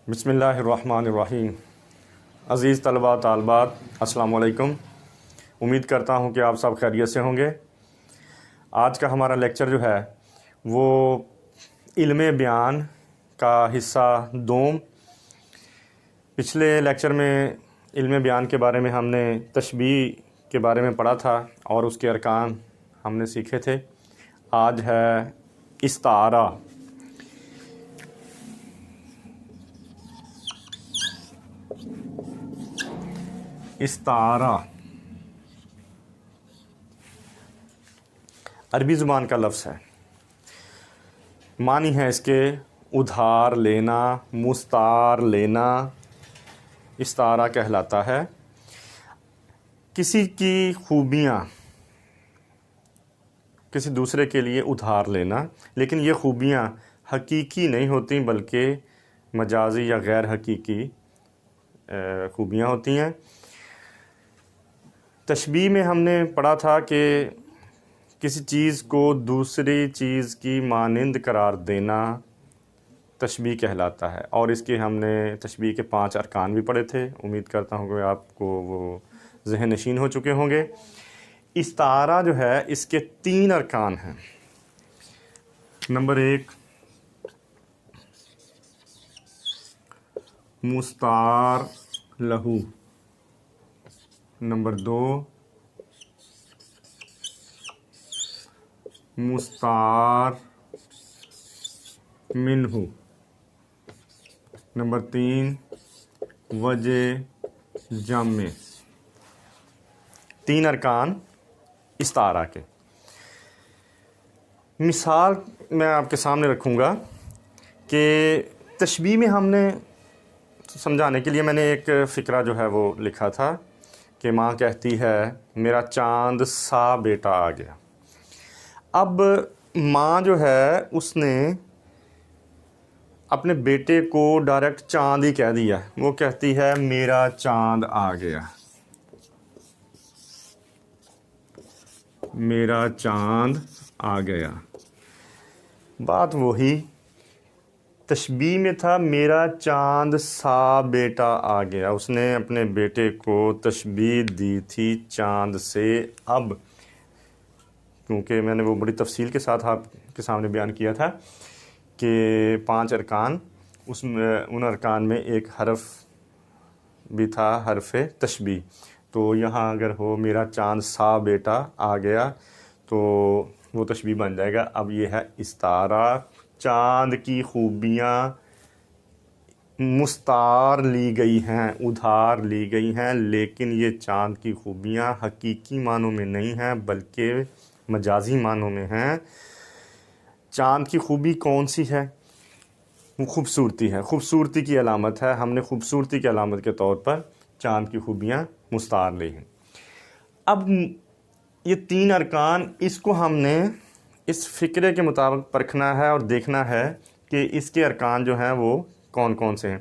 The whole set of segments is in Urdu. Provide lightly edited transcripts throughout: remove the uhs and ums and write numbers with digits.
بسم اللہ الرحمن الرحیم۔ عزیز طلباء طالبات، السلام علیکم۔ امید کرتا ہوں کہ آپ سب خیریت سے ہوں گے۔ آج کا ہمارا لیکچر جو ہے وہ علم بیان کا حصہ دوم۔ پچھلے لیکچر میں علم بیان کے بارے میں ہم نے تشبیہ کے بارے میں پڑھا تھا اور اس کے ارکان ہم نے سیکھے تھے۔ آج ہے استعارہ۔ استعارہ عربی زبان کا لفظ ہے، معنی ہے اس کے ادھار لینا، مستعار لینا، استعارہ کہلاتا ہے۔ کسی کی خوبیاں کسی دوسرے کے لیے ادھار لینا، لیکن یہ خوبیاں حقیقی نہیں ہوتی بلکہ مجازی یا غیر حقیقی خوبیاں ہوتی ہیں۔ تشبیہ میں ہم نے پڑھا تھا کہ کسی چیز کو دوسری چیز کی مانند قرار دینا تشبیہ کہلاتا ہے، اور اس کے ہم نے تشبیہ کے 5 ارکان بھی پڑھے تھے۔ امید کرتا ہوں کہ آپ کو وہ ذہن نشین ہو چکے ہوں گے۔ استعارہ جو ہے اس کے 3 ارکان ہیں۔ نمبر 1 مستعار لہو، نمبر 2 مستعار منہ، نمبر 3 وجہ جامع۔ 3 ارکان استعارہ کے۔ مثال میں آپ کے سامنے رکھوں گا کہ تشبیہ میں ہم نے سمجھانے کے لیے میں نے ایک فقرہ جو ہے وہ لکھا تھا کہ ماں کہتی ہے میرا چاند سا بیٹا آ گیا۔ اب ماں جو ہے اس نے اپنے بیٹے کو ڈائریکٹ چاند ہی کہہ دیا، وہ کہتی ہے میرا چاند آ گیا، میرا چاند آ گیا۔ بات وہی تشبیہ میں تھا میرا چاند سا بیٹا آ گیا، اس نے اپنے بیٹے کو تشبیہ دی تھی چاند سے۔ اب کیونکہ میں نے وہ بڑی تفصیل کے ساتھ آپ کے سامنے بیان کیا تھا کہ 5 ارکان، اس میں ان ارکان میں ایک حرف بھی تھا، حرف تشبیہ۔ تو یہاں اگر ہو میرا چاند سا بیٹا آ گیا تو وہ تشبیہ بن جائے گا۔ اب یہ ہے استعارہ۔ چاند کی خوبیاں مستعار لی گئی ہیں، ادھار لی گئی ہیں، لیکن یہ چاند کی خوبیاں حقیقی معنوں میں نہیں ہیں بلکہ مجازی معنوں میں ہیں۔ چاند کی خوبی کون سی ہے؟ وہ خوبصورتی ہے، خوبصورتی کی علامت ہے۔ ہم نے خوبصورتی کی علامت کے طور پر چاند کی خوبیاں مستعار لی ہیں۔ اب یہ 3 ارکان، اس کو ہم نے اس فقرے کے مطابق پرکھنا ہے اور دیکھنا ہے کہ اس کے ارکان جو ہیں وہ کون کون سے ہیں۔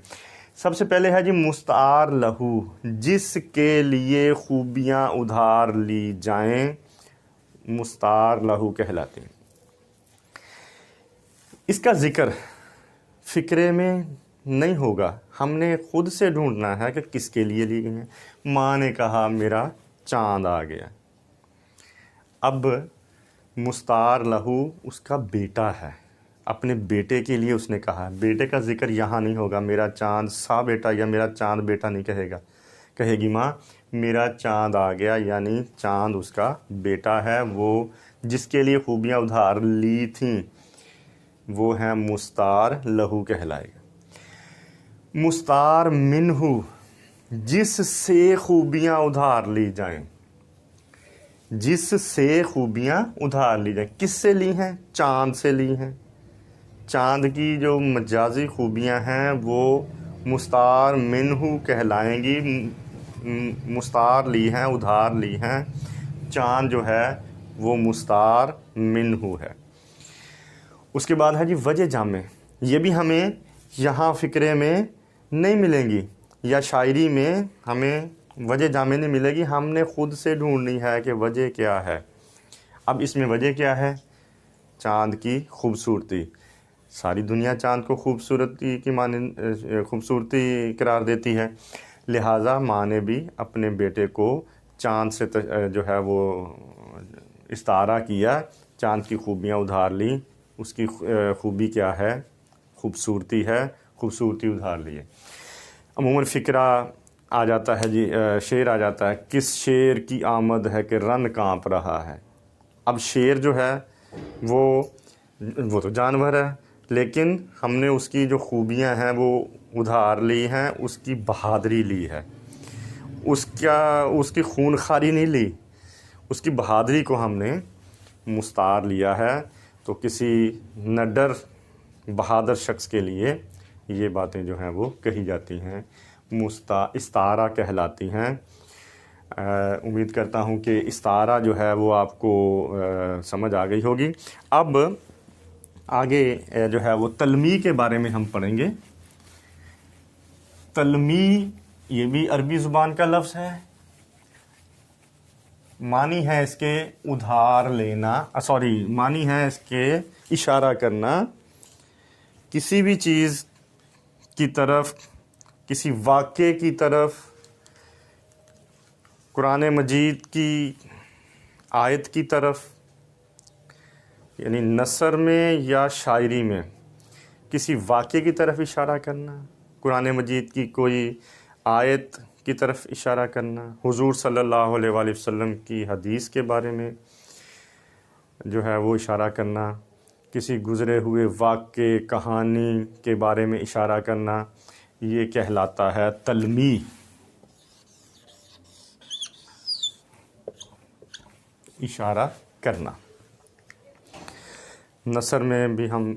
سب سے پہلے ہے جی مستعار لہو، جس کے لیے خوبیاں ادھار لی جائیں مستعار لہو کہلاتے ہیں۔ اس کا ذکر فقرے میں نہیں ہوگا، ہم نے خود سے ڈھونڈنا ہے کہ کس کے لیے لی گئی ہیں۔ ماں نے کہا میرا چاند آ گیا۔ اب مستعار لہو اس کا بیٹا ہے، اپنے بیٹے کے لیے اس نے کہا۔ بیٹے کا ذکر یہاں نہیں ہوگا، میرا چاند سا بیٹا یا میرا چاند بیٹا نہیں کہے گا، کہے گی ماں میرا چاند آ گیا، یعنی چاند اس کا بیٹا ہے، وہ جس کے لیے خوبیاں ادھار لی تھیں وہ ہے مستعار لہو کہلائے گا۔ مستعار منہ، جس سے خوبیاں ادھار لی جائیں، جس سے خوبیاں ادھار لی جائیں۔ کس سے لی ہیں؟ چاند سے لی ہیں۔ چاند کی جو مجازی خوبیاں ہیں وہ مستعار منہ کہلائیں گی، مستعار لی ہیں، ادھار لی ہیں۔ چاند جو ہے وہ مستعار منہ ہے۔ اس کے بعد ہے جی وجہ جامع، یہ بھی ہمیں یہاں فقرے میں نہیں ملیں گی یا شاعری میں ہمیں وجہ جامع نہیں ملے گی، ہم نے خود سے ڈھونڈنی ہے کہ وجہ کیا ہے۔ اب اس میں وجہ کیا ہے؟ چاند کی خوبصورتی۔ ساری دنیا چاند کو خوبصورتی کی مانند خوبصورتی قرار دیتی ہے، لہٰذا ماں نے بھی اپنے بیٹے کو چاند سے جو ہے وہ استعارہ کیا، چاند کی خوبیاں ادھار لیں، اس کی خوبی کیا ہے؟ خوبصورتی ہے، خوبصورتی ادھار لیے۔ عموماً فقرہ آ جاتا ہے جی، شعر آ جاتا ہے، کس شیر کی آمد ہے کہ رن کانپ رہا ہے۔ اب شیر جو ہے وہ تو جانور ہے، لیکن ہم نے اس کی جو خوبیاں ہیں وہ ادھار لی ہیں، اس کی بہادری لی ہے، اس کی خون خواری نہیں لی، اس کی بہادری کو ہم نے مستعار لیا ہے۔ تو کسی نڈر بہادر شخص کے لیے یہ باتیں جو ہیں وہ کہی جاتی ہیں، استعارہ کہلاتی ہیں۔ امید کرتا ہوں کہ استعارہ جو ہے وہ آپ کو سمجھ آ گئی ہوگی۔ اب آگے جو ہے وہ تلمیح کے بارے میں ہم پڑھیں گے۔ تلمیح یہ بھی عربی زبان کا لفظ ہے، معنی ہے اس کے ادھار لینا، معنی ہے اس کے اشارہ کرنا، کسی بھی چیز کی طرف، کسی واقعے کی طرف، قرآن مجید کی آیت کی طرف، یعنی نثر میں یا شاعری میں کسی واقعے کی طرف اشارہ کرنا، قرآن مجید کی کوئی آیت کی طرف اشارہ کرنا، حضور صلی اللہ علیہ وآلہ وسلم کی حدیث کے بارے میں جو ہے وہ اشارہ کرنا، کسی گزرے ہوئے واقعے کہانی کے بارے میں اشارہ کرنا، یہ کہلاتا ہے تلمیح۔ اشارہ کرنا نثر میں بھی ہم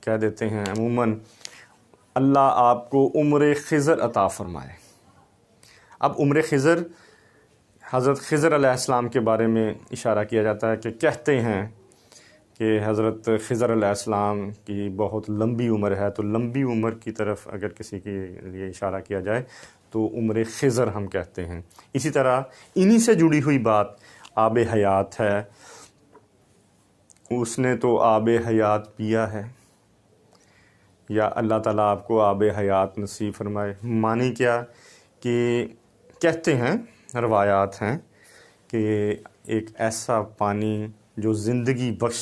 کہہ دیتے ہیں عموماً، اللہ آپ کو عمر خضر عطا فرمائے۔ اب عمر خضر، حضرت خضر علیہ السلام کے بارے میں اشارہ کیا جاتا ہے کہ کہتے ہیں کہ حضرت خضر علیہ السلام کی بہت لمبی عمر ہے، تو لمبی عمر کی طرف اگر کسی کے لیے اشارہ کیا جائے تو عمر خضر ہم کہتے ہیں۔ اسی طرح انہی سے جڑی ہوئی بات آب حیات ہے، اس نے تو آب حیات پیا ہے، یا اللہ تعالیٰ آپ کو آب حیات نصیب فرمائے۔ معنی کیا کہ کہتے ہیں، روایات ہیں کہ ایک ایسا پانی جو زندگی بخش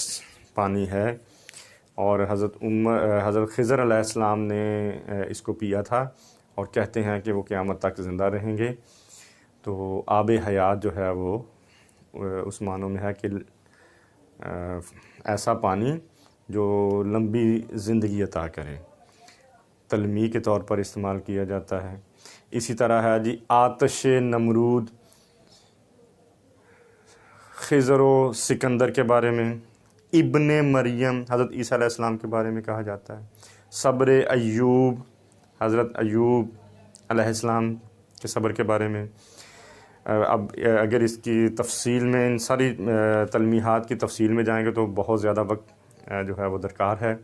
پانی ہے، اور حضرت خضر علیہ السلام نے اس کو پیا تھا، اور کہتے ہیں کہ وہ قیامت تک زندہ رہیں گے۔ تو آب حیات جو ہے وہ اس معنوں میں ہے کہ ایسا پانی جو لمبی زندگی عطا کرے، تلمیح کے طور پر استعمال کیا جاتا ہے۔ اسی طرح ہے جی آتش نمرود، خضر و سکندر کے بارے میں، ابن مریم حضرت عیسیٰ علیہ السلام کے بارے میں کہا جاتا ہے، صبر ایوب حضرت ایوب علیہ السلام کے صبر کے بارے میں۔ اب اگر اس کی تفصیل میں، ان ساری تلمیحات کی تفصیل میں جائیں گے تو بہت زیادہ وقت جو ہے وہ درکار ہے۔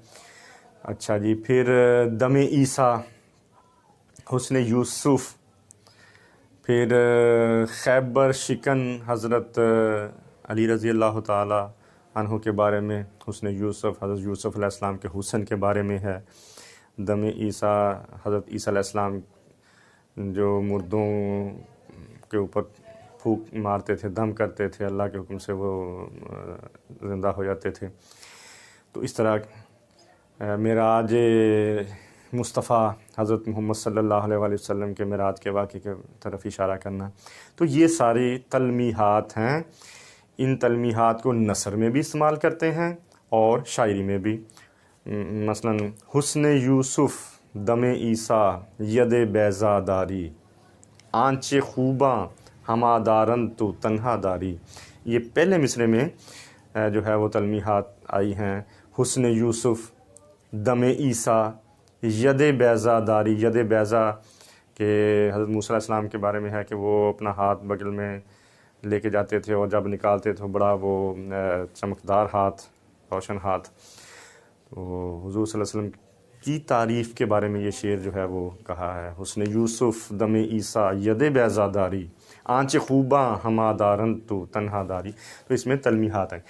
اچھا جی، پھر دم عیسیٰ، حسن یوسف، پھر خیبر شکن حضرت علی رضی اللہ تعالی عنہ کے بارے میں، حسن یوسف حضرت یوسف علیہ السلام کے حسن کے بارے میں ہے۔ دم عیسیٰ، حضرت عیسیٰ علیہ السلام جو مردوں کے اوپر پھونک مارتے تھے، دم کرتے تھے، اللہ کے حکم سے وہ زندہ ہو جاتے تھے۔ تو اس طرح معراج مصطفیٰ حضرت محمد صلی اللہ علیہ وآلہ وسلم کے معراج کے واقعے کی طرف اشارہ کرنا، تو یہ ساری تلمیحات ہیں۔ ان تلمیحات کو نثر میں بھی استعمال کرتے ہیں اور شاعری میں بھی۔ مثلا حسن یوسف دم عیسیٰ ید بیضا داری، آنچ خوباں ہما دارن تو تنہا داری، یہ پہلے مصرعے میں جو ہے وہ تلمیحات آئی ہیں۔ حسن یوسف دم عیسیٰ ید بیضا داری، ید بیضا کہ حضرت موسیٰ علیہ السلام کے بارے میں ہے کہ وہ اپنا ہاتھ بغل میں لے کے جاتے تھے، اور جب نکالتے تھے بڑا وہ چمکدار ہاتھ، روشن ہاتھ۔ تو حضور صلی اللہ علیہ وسلم کی تعریف کے بارے میں یہ شعر جو ہے وہ کہا ہے، حسن یوسف دم عیسیٰ ید بیضا داری، آنچ خوباں ہما دارن تو تنہا داری۔ تو اس میں تلمیحات ہیں،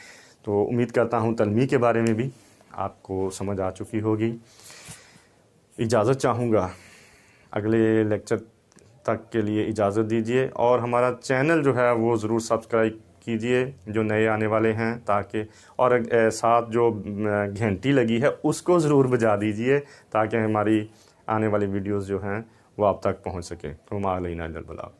تو امید کرتا ہوں تلمیح کے بارے میں بھی آپ کو سمجھ آ چکی ہوگی. اجازت چاہوں گا, اگلے لیکچر تک کے لیے اجازت دیجیے, اور ہمارا چینل جو ہے وہ ضرور سبسکرائب کیجیے جو نئے آنے والے ہیں, تاکہ اور ساتھ جو گھنٹی لگی ہے اس کو ضرور بجا دیجیے تاکہ ہماری آنے والی ویڈیوز جو ہیں وہ آپ تک پہنچ سکیں. وما علینا الا البلاغ.